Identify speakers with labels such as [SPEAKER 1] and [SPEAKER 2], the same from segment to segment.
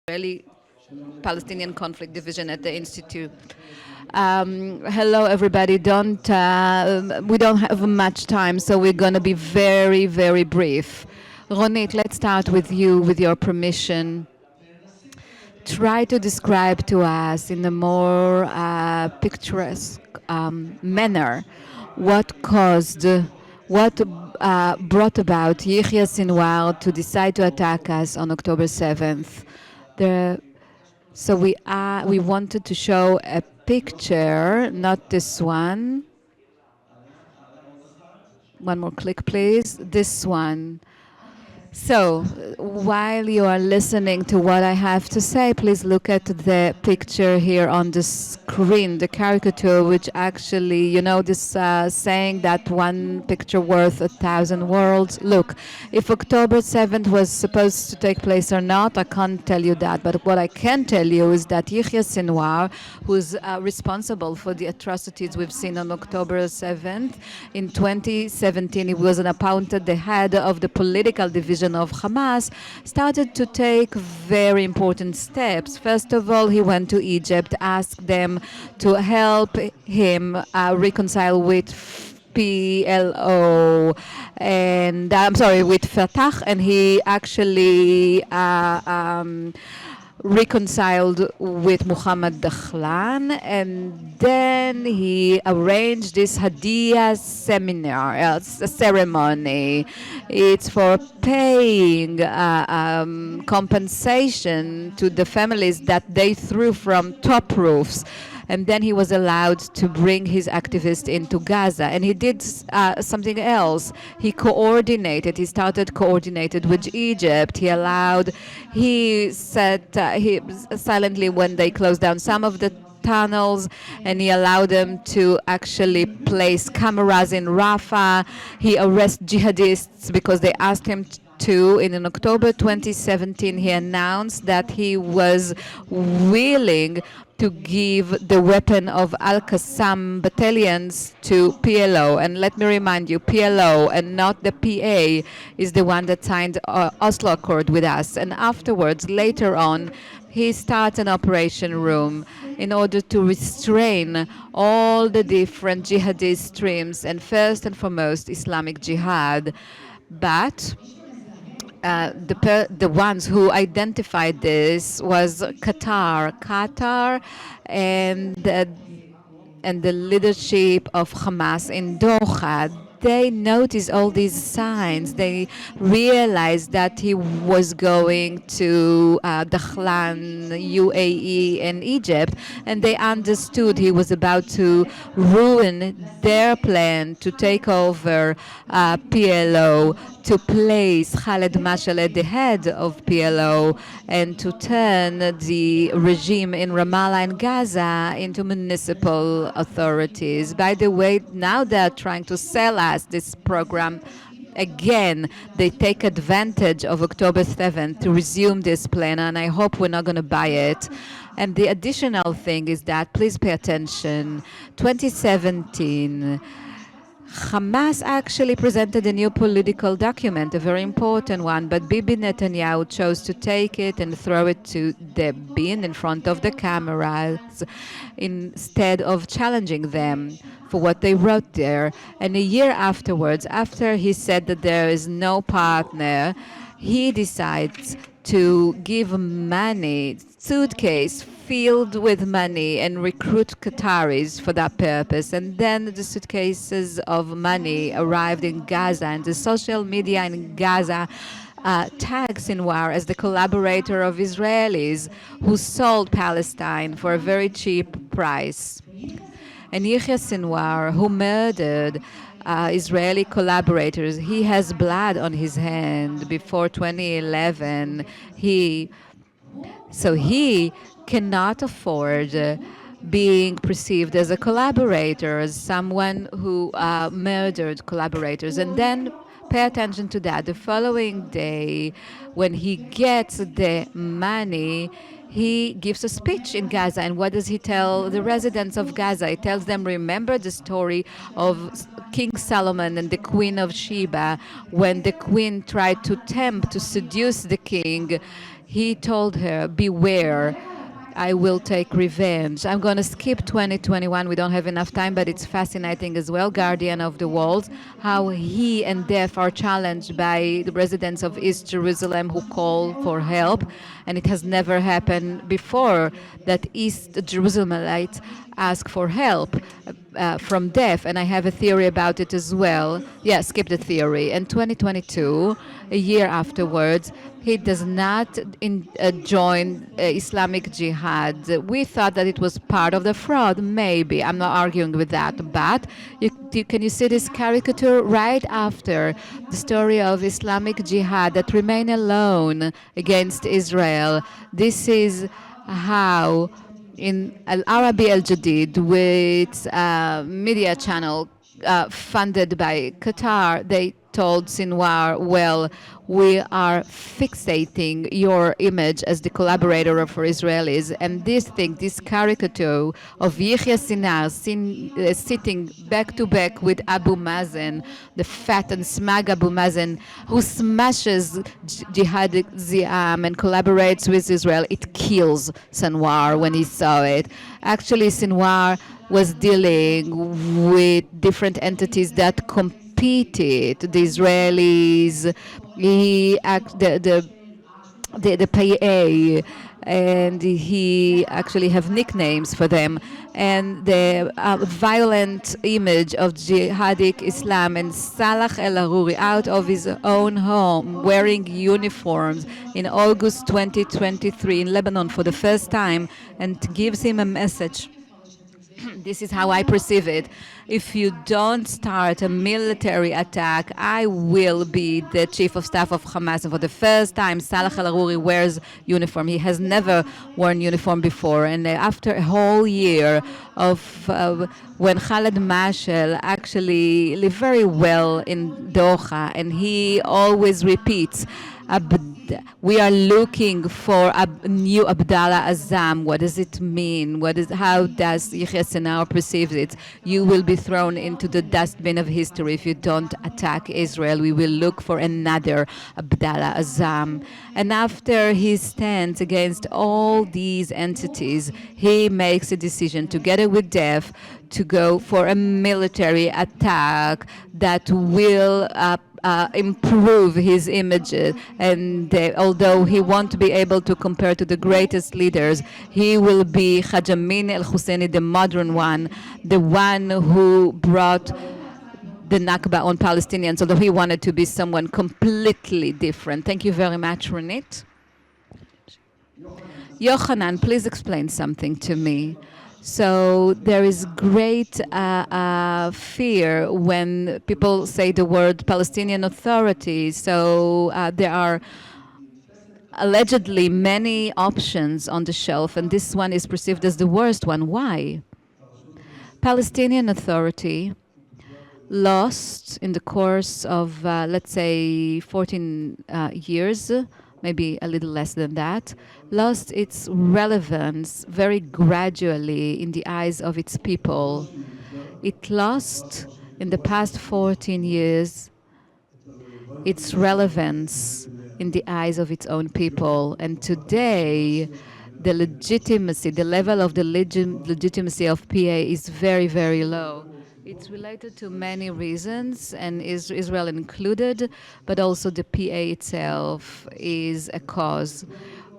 [SPEAKER 1] Israeli-Palestinian Conflict Division at the Institute. Hello, everybody. We don't have much time, so we're going to be very, very brief. Ronit, let's start with you, with your permission. Try to describe to us in a more picturesque manner what brought about Yihya Sinwar to decide to attack us on October 7th. The, so we wanted to show a picture, not this one. One more click, please. This one. So, while you are listening to what I have to say, please look at the picture here on the screen, the caricature, which actually, this saying that one picture worth 1,000 words. Look, if October 7th was supposed to take place or not, I can't tell you that. But what I can tell you is that Yihya Sinwar, who's responsible for the atrocities we've seen on October 7th, in 2017, he was appointed the head of the political division of Hamas, started to take very important steps. First of all, he went to Egypt, asked them to help him reconcile with PLO and with Fatah, and he actually reconciled with Muhammad Dakhlan, and then he arranged this Hadiya seminar, a ceremony. It's for paying compensation to the families that they threw from top roofs. And then he was allowed to bring his activists into Gaza. And he did something else. He started coordinated with Egypt. He said silently when they closed down some of the tunnels, and he allowed them to actually place cameras in Rafah. He arrested jihadists because they asked him to. In October 2017, he announced that he was willing to give the weapon of Al-Qassam battalions to PLO. And let me remind you, PLO and not the PA is the one that signed Oslo Accord with us. And afterwards, later on, he starts an operation room in order to restrain all the different jihadist streams, and first and foremost, Islamic Jihad. But the ones who identified this was Qatar, and the leadership of Hamas in Doha. They noticed all these signs. They realized that he was going to Dakhlan, UAE, and Egypt, and they understood he was about to ruin their plan to take over PLO, to place Khaled Mashal at the head of PLO, and to turn the regime in Ramallah and Gaza into municipal authorities. By the way, now they're trying to sell us this program again. They take advantage of October 7th to resume this plan, and I hope we're not going to buy it. And the additional thing is that, please pay attention, 2017, Hamas actually presented a new political document, a very important one, but Bibi Netanyahu chose to take it and throw it to the bin in front of the cameras instead of challenging them for what they wrote there. And a year afterwards, after he said that there is no partner, he decides to give money, suitcase filled with money, and recruit Qataris for that purpose. And then the suitcases of money arrived in Gaza, and the social media in Gaza tags Sinwar as the collaborator of Israelis who sold Palestine for a very cheap price. And Yihya Sinwar, who murdered Israeli collaborators, he has blood on his hand. Before 2011, he cannot afford being perceived as a collaborator, as someone who murdered collaborators. And then pay attention to that. The following day, when he gets the money, he gives a speech in Gaza. And what does he tell the residents of Gaza? He tells them, remember the story of King Solomon and the Queen of Sheba. When the queen tried to tempt, to seduce the king, he told her, beware, I will take revenge. I'm going to skip 2021. We don't have enough time, but it's fascinating as well. Guardian of the Walls, how he and death are challenged by the residents of East Jerusalem who call for help. And it has never happened before that East Jerusalemites ask for help from death. And I have a theory about it as well. Yeah, skip the theory. And 2022, a year afterwards, he does not join Islamic Jihad. We thought that it was part of the fraud, maybe. I'm not arguing with that. But can you see this caricature right after the story of Islamic Jihad that remain alone against Israel? This is how in Al Arabi Al Jadid, with a media channel funded by Qatar, they told Sinwar, well, we are fixating your image as the collaborator for Israelis. And this thing, this caricature of Yahya Sinnar sitting back to back with Abu Mazen, the fat and smug Abu Mazen, who smashes jihadi Ziam and collaborates with Israel, it kills Sinwar when he saw it. Actually, Sinwar was dealing with different entities that competed. The Israelis, the PA, and he actually have nicknames for them. And the violent image of jihadic Islam and Salah El-Aruri out of his own home wearing uniforms in August 2023 in Lebanon for the first time, and gives him a message. This is how I perceive it. If you don't start a military attack, I will be the chief of staff of Hamas. And for the first time, Salah El-Aruri wears uniform. He has never worn uniform before. And after a whole year of when Khaled Mashal actually lived very well in Doha, and he always repeats, we are looking for a new Abdallah Azam. What does it mean? How does Yahya Sinwar perceive it? You will be thrown into the dustbin of history if you don't attack Israel. We will look for another Abdallah Azam. And after he stands against all these entities, he makes a decision together with Dev to go for a military attack that will improve his image. And although he won't be able to compare to the greatest leaders, he will be Haj Amin al-Husseini, the modern one, the one who brought the Nakba on Palestinians, although he wanted to be someone completely different. Thank you very much, Ronit. Yohanan, please explain something to me. So there is great fear when people say the word Palestinian Authority. So there are allegedly many options on the shelf, and this one is perceived as the worst one. Why? Palestinian Authority lost in the course of, let's say, 14 years, maybe a little less than that, lost its relevance very gradually in the eyes of its people. It lost, in the past 14 years, its relevance in the eyes of its own people. And today, the legitimacy, the level of the legitimacy of PA is very, very low. It's related to many reasons, and Israel included, but also the PA itself is a cause.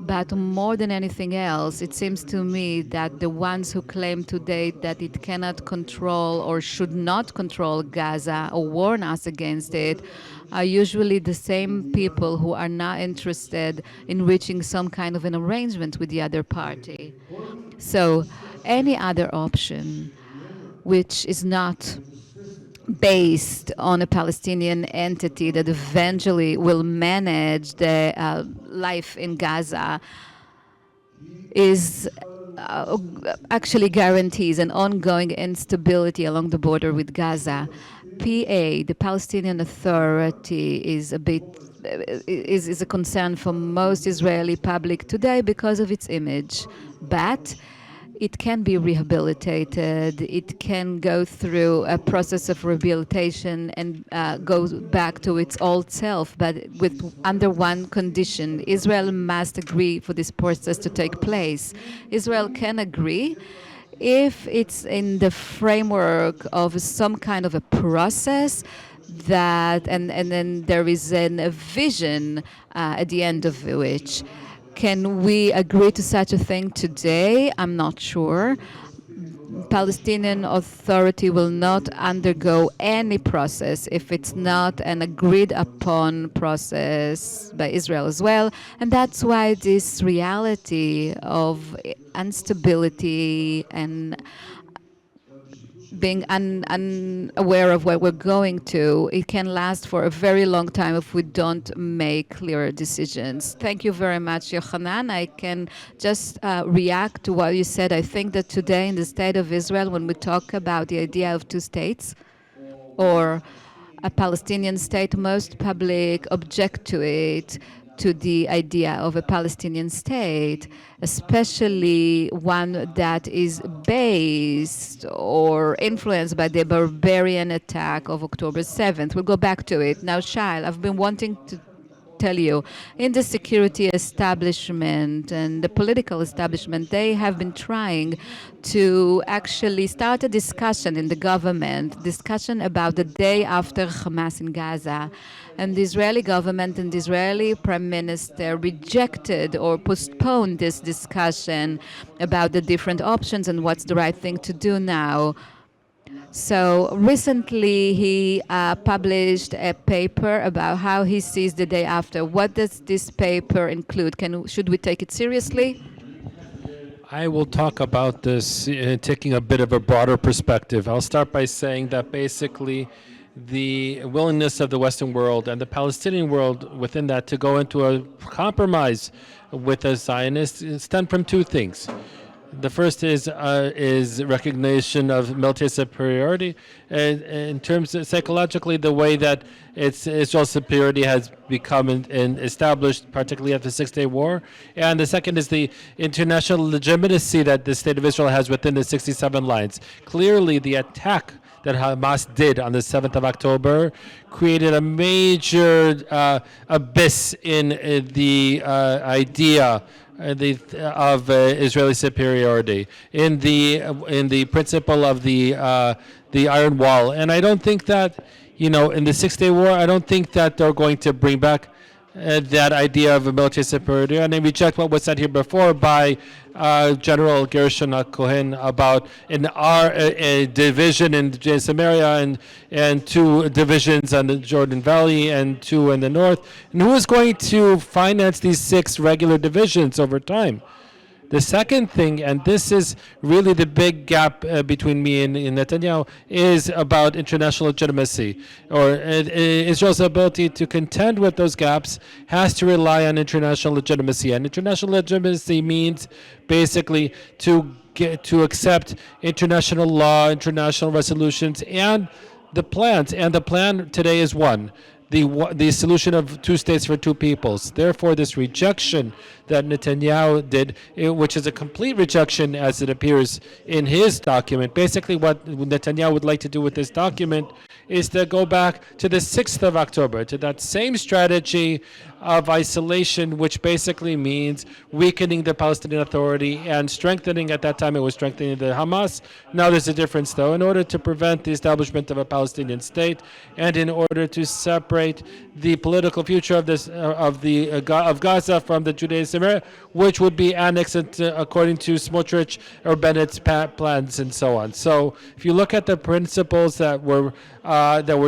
[SPEAKER 1] But more than anything else, it seems to me that the ones who claim today that it cannot control or should not control Gaza or warn us against it are usually the same people who are not interested in reaching some kind of an arrangement with the other party. So any other option which is not based on a Palestinian entity that eventually will manage the life in Gaza is actually guarantees an ongoing instability along the border with Gaza. PA, the Palestinian Authority, is a bit is a concern for most Israeli public today because of its image. But it can be rehabilitated. It can go through a process of rehabilitation and go back to its old self, but with under one condition. Israel must agree for this process to take place. Israel can agree if it's in the framework of some kind of a process that, and then there is a vision at the end of which. Can we agree to such a thing today? I'm not sure. Palestinian Authority will not undergo any process if it's not an agreed upon process by Israel as well. And that's why this reality of instability and being unaware of what we're going to, it can last for a very long time if we don't make clear decisions. Thank you very much, Yohanan. I can just react to what you said. I think that today in the state of Israel, when we talk about the idea of two states or a Palestinian state, most public object to it, to the idea of a Palestinian state, especially one that is based or influenced by the barbarian attack of October 7th. We'll go back to it. Now, Shaul, I've been wanting to tell you, in the security establishment and the political establishment, they have been trying to actually start a discussion in the government, discussion about the day after Hamas in Gaza. And the Israeli government and the Israeli prime minister rejected or postponed this discussion about the different options and what's the right thing to do now. So recently he published a paper about how he sees the day after. What does this paper include? Should we take it seriously?
[SPEAKER 2] I will talk about this taking a bit of a broader perspective. I'll start by saying that basically the willingness of the Western world and the Palestinian world within that to go into a compromise with the Zionists stem from two things. The first is recognition of military superiority, in terms of psychologically the way that Israel's superiority has become and established, particularly after the Six-Day War. And the second is the international legitimacy that the State of Israel has within the 67 lines. Clearly, the attack that Hamas did on the 7th of October created a major abyss in the idea of Israeli superiority, in the principle of the Iron Wall. And I don't think that, in the Six-Day War, I don't think that they're going to bring back that idea of a military superiority, and they reject what was said here before by General Gershon Cohen about a division in Samaria and two divisions on the Jordan Valley and two in the north. And who is going to finance these 6 regular divisions over time? The second thing, and this is really the big gap between me and Netanyahu, is about international legitimacy, or Israel's ability to contend with those gaps has to rely on international legitimacy. And international legitimacy means basically to accept international law, international resolutions, and the plans. And the plan today is one. The solution of 2 states for 2 peoples. Therefore, this rejection that Netanyahu did, which is a complete rejection as it appears in his document. Basically, what Netanyahu would like to do with this document is to go back to the 6th of October, to that same strategy of isolation, which basically means weakening the Palestinian Authority and strengthening, at that time it was strengthening the Hamas. Now there's a difference though. In order to prevent the establishment of a Palestinian state and in order to separate the political future of Gaza from the Judean Samaria, which would be annexed according to Smotrich or Bennett's plans and so on. So if you look at the principles that were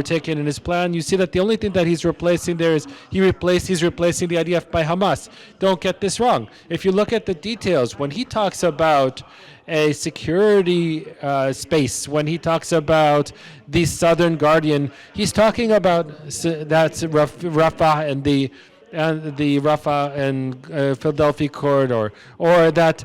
[SPEAKER 2] taken in his plan, you see that the only thing that he's replacing there is he's replacing the IDF by Hamas. Don't get this wrong. If you look at the details, when he talks about a security space, when he talks about the Southern Guardian, he's talking about that's Rafah and the Rafah and Philadelphia corridor, or that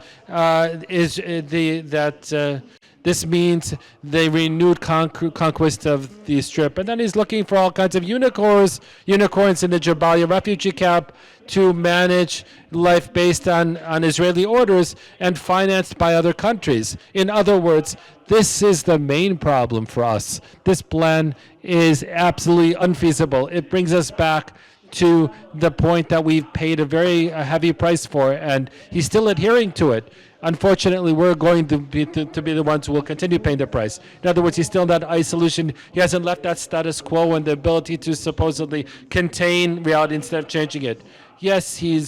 [SPEAKER 2] This means the renewed conquest of the Strip. And then he's looking for all kinds of unicorns in the Jabalia refugee camp to manage life based on Israeli orders and financed by other countries. In other words, this is the main problem for us. This plan is absolutely unfeasible. It brings us back to the point that we've paid a very heavy price for, and he's still adhering to it. Unfortunately, we're going to be the ones who will continue paying the price. In other words, he's still in that isolation. He hasn't left that status quo and the ability to supposedly contain reality instead of changing it. Yes, he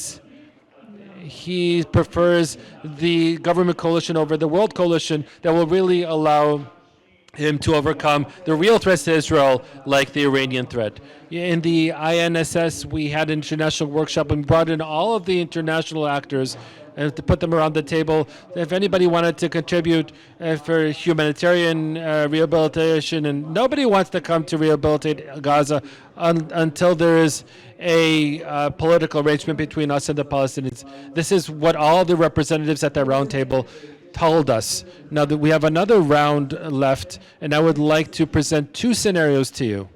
[SPEAKER 2] prefers the government coalition over the world coalition that will really allow him to overcome the real threats to Israel, like the Iranian threat. In the INSS, we had an international workshop and brought in all of the international actors and to put them around the table. If anybody wanted to contribute for humanitarian rehabilitation, and nobody wants to come to rehabilitate Gaza until there is a political arrangement between us and the Palestinians. This is what all the representatives at that round table told us. Now that we have another round left, and I would like to present two scenarios to you.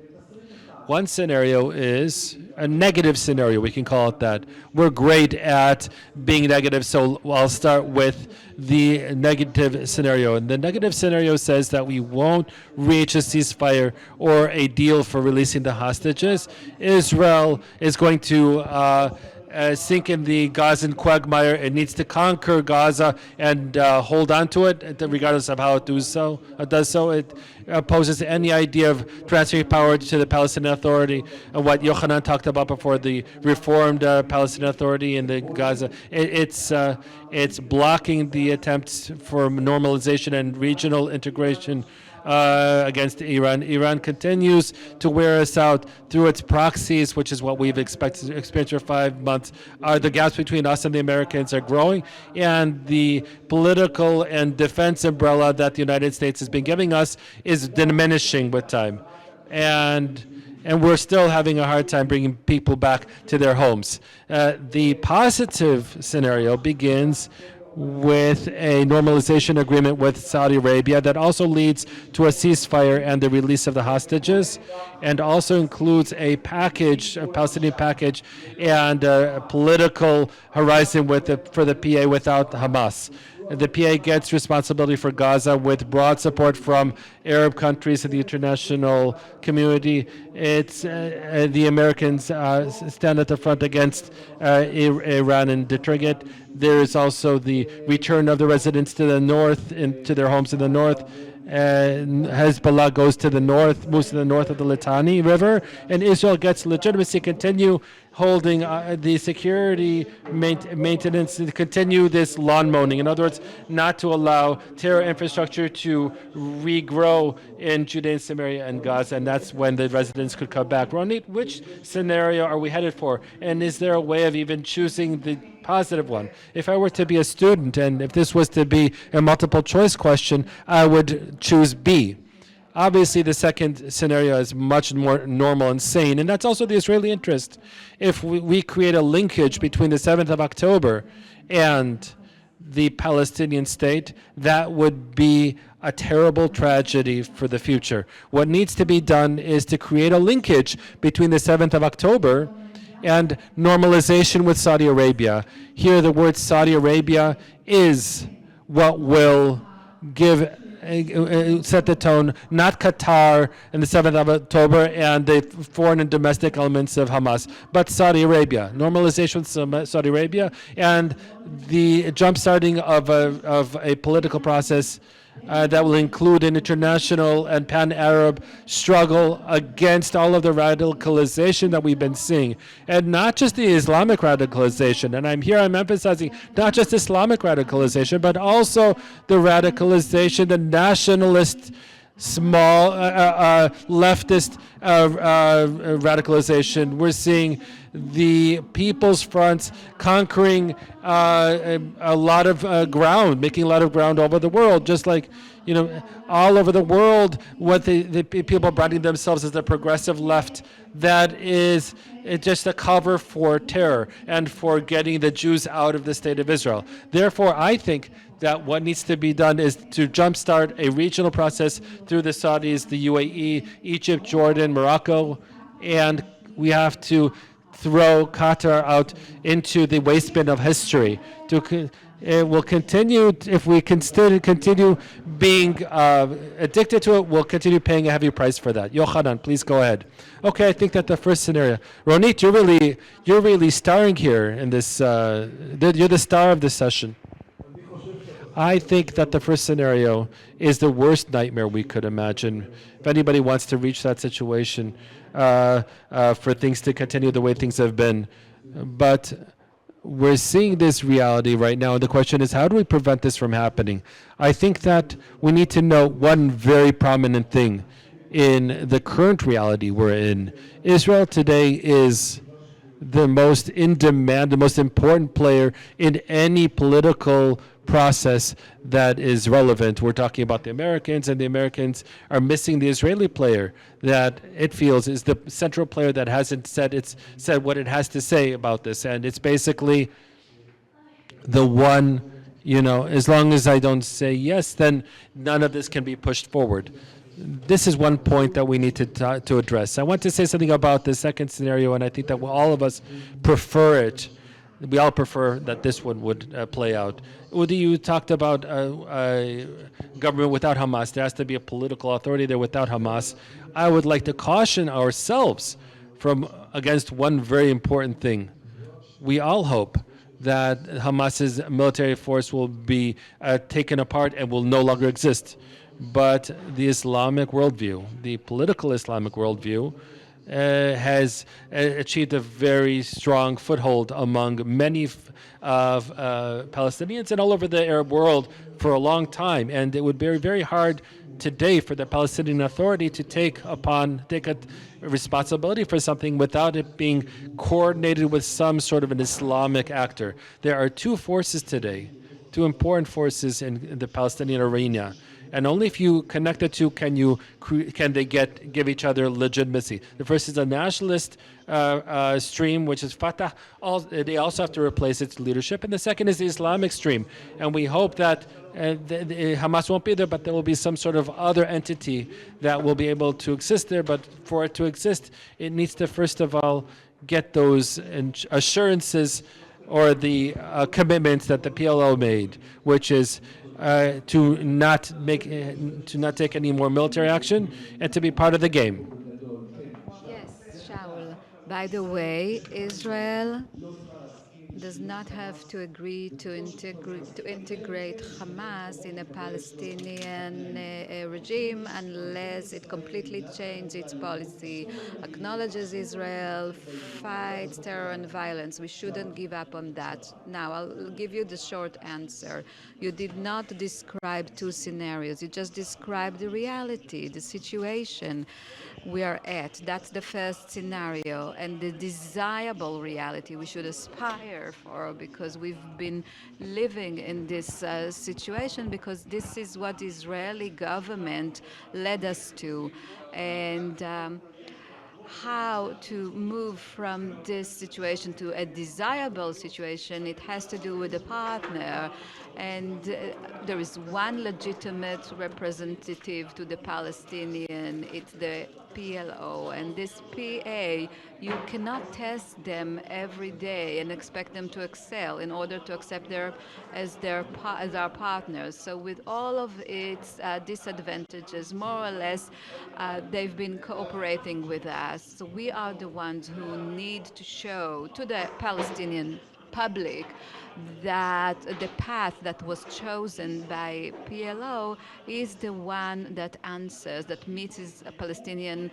[SPEAKER 2] One scenario is a negative scenario, we can call it that. We're great at being negative, so I'll start with the negative scenario. And the negative scenario says that we won't reach a ceasefire or a deal for releasing the hostages. Israel is going to sink in the Gazan quagmire. It needs to conquer Gaza and hold on to it, regardless of how it does so. It opposes any idea of transferring power to the Palestinian Authority, what Yohanan talked about before, the reformed Palestinian Authority in the Gaza. It's blocking the attempts for normalization and regional integration against Iran. Iran continues to wear us out through its proxies, which is what we've experienced for 5 months. The gaps between us and the Americans are growing, and the political and defense umbrella that the United States has been giving us is diminishing with time. And we're still having a hard time bringing people back to their homes. The positive scenario begins with a normalization agreement with Saudi Arabia that also leads to a ceasefire and the release of the hostages, and also includes a package, a Palestinian package, and a political horizon for the PA without Hamas. The PA gets responsibility for Gaza with broad support from Arab countries and the international community. It's the Americans stand at the front against Iran and deterring it. There is also the return of the residents to the north, to their homes in the north. Hezbollah goes to the north, moves to the north of the Litani River, and Israel gets legitimacy to continue holding the security maintenance, to continue this lawn mowing. In other words, not to allow terror infrastructure to regrow in Judea and Samaria and Gaza, and that's when the residents could come back. Ronit, which scenario are we headed for? And is there a way of even choosing the positive one? If I were to be a student, and if this was to be a multiple choice question, I would choose B. Obviously, the second scenario is much more normal and sane, and that's also the Israeli interest. If we create a linkage between the 7th of October and the Palestinian state, that would be a terrible tragedy for the future. What needs to be done is to create a linkage between the 7th of October and normalization with Saudi Arabia. Here, the word Saudi Arabia is what will set the tone, not Qatar and the 7th of October and the foreign and domestic elements of Hamas, but Saudi Arabia. Normalization with Saudi Arabia and the jump-starting of a political process that will include an international and pan-Arab struggle against all of the radicalization that we've been seeing. And not just the Islamic radicalization, and I'm emphasizing not just Islamic radicalization, but also the radicalization, the nationalist, small, leftist radicalization. We're seeing the People's Fronts conquering a lot of ground, making a lot of ground all over the world, just like, all over the world, what the people branding themselves as the progressive left, that is just a cover for terror and for getting the Jews out of the state of Israel. Therefore, I think that what needs to be done is to jumpstart a regional process through the Saudis, the UAE, Egypt, Jordan, Morocco, and we have to throw Qatar out into the waste bin of history. It will continue if we can still continue being addicted to it. We'll continue paying a heavy price for that. Yohanan, please go ahead. Okay, I think that the first scenario. Ronit, you're really starring here in this. You're the star of this session. I think that the first scenario is the worst nightmare we could imagine. If anybody wants to reach that situation, for things to continue the way things have been. But we're seeing this reality right now. And the question is, how do we prevent this from happening? I think that we need to know one very prominent thing in the current reality we're in. Israel today is the most in demand, the most important player in any political process that is relevant. We're talking about the Americans, and the Americans are missing the Israeli player that it feels is the central player that hasn't said what it has to say about this. And it's basically the one, as long as I don't say yes, then none of this can be pushed forward. This is one point that we need to address. I want to say something about the second scenario, and I think that all of us prefer it. We all prefer that this one would play out. Udi, you talked about a government without Hamas. There has to be a political authority there without Hamas. I would like to caution ourselves against one very important thing. We all hope that Hamas's military force will be taken apart and will no longer exist. But the Islamic worldview, the political Islamic worldview, has achieved a very strong foothold among many Palestinians and all over the Arab world for a long time. And it would be very hard today for the Palestinian Authority to take a responsibility for something without it being coordinated with some sort of an Islamic actor. There are two forces today, two important forces in the Palestinian arena. And only if you connect the two can they give each other legitimacy. The first is a nationalist stream, which is Fatah. They also have to replace its leadership. And the second is the Islamic stream. And we hope that Hamas won't be there, but there will be some sort of other entity that will be able to exist there. But for it to exist, it needs to first of all get those assurances or the commitments that the PLO made, which is to not take any more military action and to be part of the game.
[SPEAKER 1] Yes, Shaul. By the way, Israel does not have to agree to integrate Hamas in a Palestinian regime unless it completely changes its policy, acknowledges Israel, fights terror and violence. We shouldn't give up on that. Now, I'll give you the short answer. You did not describe two scenarios. You just described the reality, the situation we are at. That's the first scenario, and the desirable reality we should aspire for, because we've been living in this situation because this is what the Israeli government led us to. And how to move from this situation to a desirable situation, it has to do with the partner. And there is one legitimate representative to the Palestinian, it's the PLO. And this PA, you cannot test them every day and expect them to excel in order to accept as our partners. So with all of its disadvantages, more or less, they've been cooperating with us. So we are the ones who need to show to the Palestinian public that the path that was chosen by PLO is the one that answers, that meets its Palestinian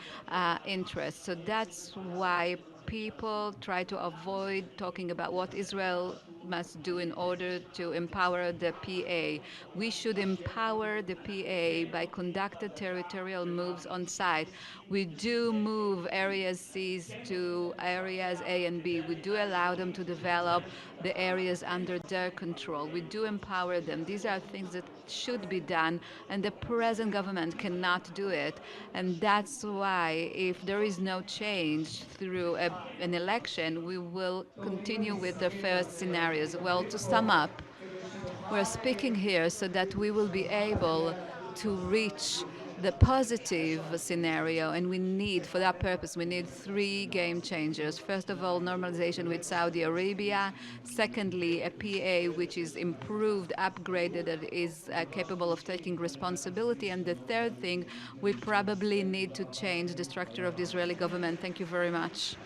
[SPEAKER 1] interests. So that's why people try to avoid talking about what Israel must do in order to empower the PA. We should empower the PA by conducted territorial moves on site. We do move areas C to areas A and B. We do allow them to develop the areas under their control. We do empower them. These are things that should be done, and the present government cannot do it. And that's why, if there is no change through an election, we will continue with the first scenarios. Well, to sum up, We're speaking here so that we will be able to reach the positive scenario, and we need, for that purpose, we need three game changers. First of all, normalization with Saudi Arabia. Secondly, a PA which is improved, upgraded, that is capable of taking responsibility. And the third thing, we probably need to change the structure of the Israeli government. Thank you very much.